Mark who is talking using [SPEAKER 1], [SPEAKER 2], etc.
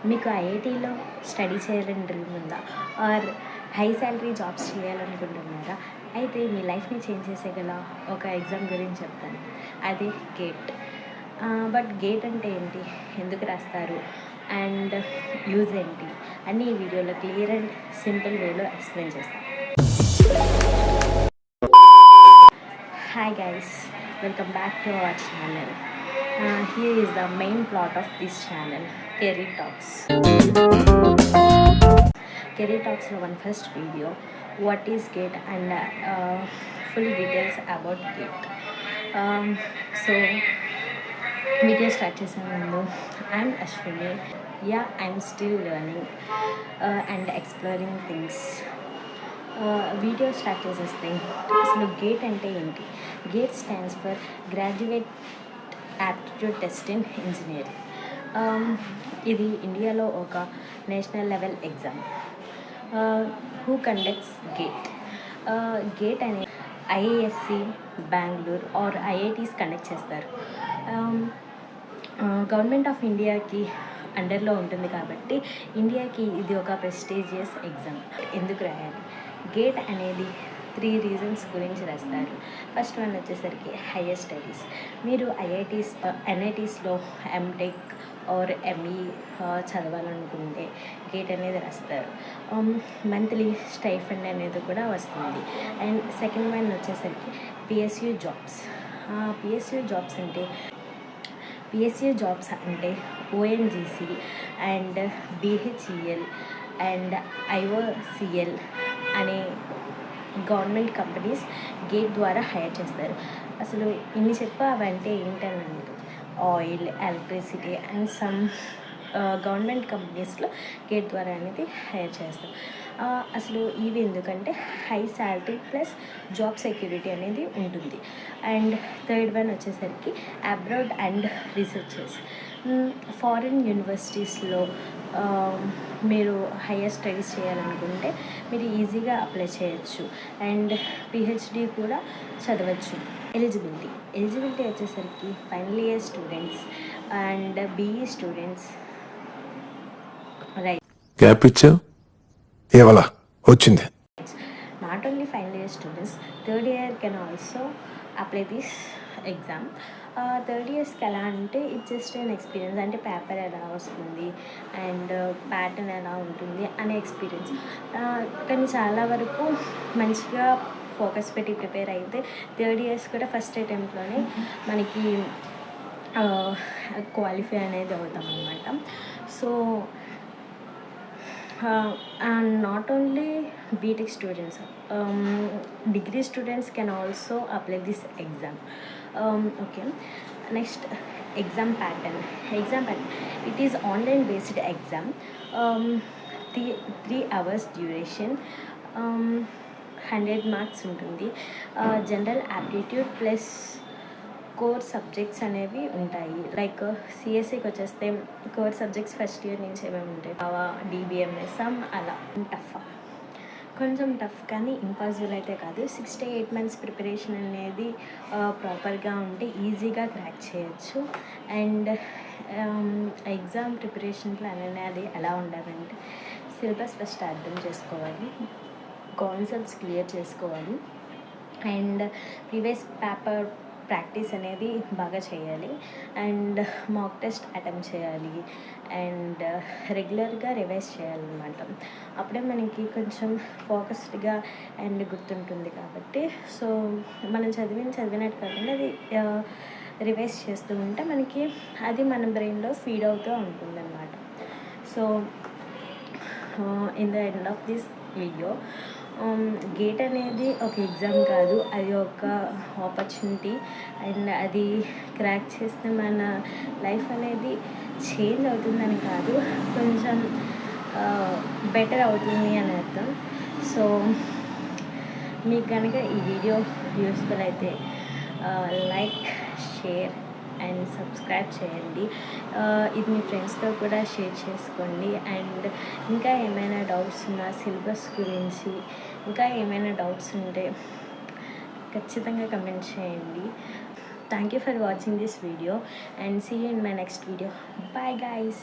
[SPEAKER 1] మీకు ఐఐటీలో స్టడీ చేయాలని డ్రీమ్ ఉందా? ఆర్ హై శాలరీ జాబ్స్ చేయాలనుకుంటున్నారా? అయితే మీ లైఫ్ని చేంజ్ చేసేగల ఒక ఎగ్జామ్ గురించి చెప్తాను. అది గేట్. బట్ గేట్ అంటే ఏంటి, ఎందుకు రాస్తారు అండ్ యూజ్ ఏంటి అన్నీ ఈ వీడియోలో క్లియర్ అండ్ సింపుల్ వేలో ఎక్స్ప్లెయిన్ చేస్తాను. Hi guys, welcome back to our channel. Here is the main plot of this channel, Career Talks. Career Talks లో one first video, what is GATE and full details about GATE. So video start చేసే ముందు, I'm Ashwini. Yeah, I'm still learning and exploring things. Video start చేసేస్తే అసలు GATE అంటే ఏంటి? GATE stands for graduate aptitude test in engineering. ఇది ఇండియాలో ఒక national level exam. Who conducts GATE? GATE అనే IISc, Bengaluru or IITs conduct చేస్తారు. Government of ఇండియాకి అండర్లో ఉంటుంది కాబట్టి ఇండియాకి ఇది ఒక ప్రెస్టీజియస్ ఎగ్జామ్. ఎందుకు రాయాలి? గేట్ అనేది 3 రీజన్స్ గురించి రాస్తారు. ఫస్ట్ వన్ వచ్చేసరికి హైయర్ స్టడీస్. మీరు ఎన్ఐటీస్లో ఎంటెక్ ఆర్ ఎంఈ చదవాలనుకుంటే గేట్ అనేది రాస్తారు. మంత్లీ స్టైఫండ్ అనేది కూడా వస్తుంది. అండ్ సెకండ్ వన్ వచ్చేసరికి పిఎస్యూ జాబ్స్. పిఎస్యూ జాబ్స్ అంటే ONGC and BHEL and IOCL అనే గవర్నమెంట్ కంపెనీస్ గేట్ ద్వారా హైర్ చేస్తారు. అసలు ఇన్ని అవంటే ఏంటని అంటే oil, electricity and some government కంపెనీస్లో గేట్ ద్వారా అనేది హైర్ చేస్తారు. అసలు ఇవి ఎందుకంటే high salary plus job security అనేది ఉంటుంది. అండ్ థర్డ్ వన్ వచ్చేసరికి అబ్రాడ్ అండ్ రీసెర్చెస్. ఫారిన్ యూనివర్సిటీస్లో మీరు హైయర్ స్టడీస్ చేయాలనుకుంటే మీరు ఈజీగా అప్లై చేయొచ్చు అండ్ పిహెచ్డి కూడా చదవచ్చు. ఎలిజిబిలిటీ వచ్చేసరికి final year students and BE students. Right,
[SPEAKER 2] gap ఇచ్చా ఏవలా వచ్చింది.
[SPEAKER 1] Not only final year students, third year can also apply this exam. Third ఇయర్స్కి ఎలా అంటే ఇట్స్ జస్ట్ అన్ ఎక్స్పీరియన్స్, అంటే పేపర్ ఎలా వస్తుంది అండ్ ప్యాటర్న్ ఎలా ఉంటుంది అనే ఎక్స్పీరియన్స్. కానీ చాలా వరకు మంచిగా ఫోకస్ పెట్టి ప్రిపేర్ అయితే థర్డ్ ఇయర్స్ కూడా ఫస్ట్ అటెంప్ట్లోనే మనకి క్వాలిఫై అనేది అవుతాం అన్నమాట. So and not only BTech students, degree students can also apply this exam. Okay, next, exam pattern. It is online based exam. 3 hours duration, 100 marks ఉంటుంది. General aptitude plus core subjects అనేవి ఉంటాయి. Like సిఎస్సికి వచ్చేస్తే core subjects first year నుంచి ఏమేమి ఉంటాయి, DBMS అలా. కొంచెం tough కానీ ఇంపాసిబుల్ అయితే కాదు. 6 to 8 months ప్రిపరేషన్ అనేది ప్రాపర్గా ఉంటే ఈజీగా క్రాక్ చేయొచ్చు. అండ్ ఎగ్జామ్ ప్రిపరేషన్ ప్లాన్ అనేది ఎలా ఉండాలంటే సిలబస్ ఫస్ట్ అర్థం చేసుకోవాలి, కాన్సెప్ట్స్ క్లియర్ చేసుకోవాలి అండ్ ప్రీవియస్ పేపర్ ప్రాక్టీస్ అనేది బాగా చేయాలి అండ్ మాక్ టెస్ట్ అటెంప్ట్ చేయాలి అండ్ రెగ్యులర్గా రివైజ్ చేయాలన్నమాట. అప్పుడే మనకి కొంచెం ఫోకస్డ్గా అండ్ గుర్తుంటుంది కాబట్టి. సో మనం చదివినట్టు కాకుండా అది రివైజ్ చేస్తూ ఉంటే మనకి అది మన బ్రెయిన్లో ఫీడ్ అవుతూ ఉంటుందన్నమాట. So in the end of this video, gate అనేది ఒక ఎగ్జామ్ కాదు, అది ఒక ఆపర్చునిటీ అండ్ అది క్రాక్ చేస్తే మన లైఫ్ అనేది చేంజ్ అవుతుందని కాదు, కొంచెం బెటర్ అవుతుంది అని అర్థం. సో మీకు కనుక ఈ వీడియో యూస్ఫుల్ అయితే లైక్, షేర్ అండ్ సబ్స్క్రైబ్ చేయండి. ఇది మీ ఫ్రెండ్స్తో కూడా షేర్ చేసుకోండి. అండ్ ఇంకా ఏమైనా డౌట్స్ ఉన్నా సిలబస్ గురించి, ఇంకా ఏమైనా డౌట్స్ ఉంటే ఖచ్చితంగా కమెంట్ చేయండి. Thank you for watching this video and see you in my next video. Bye guys.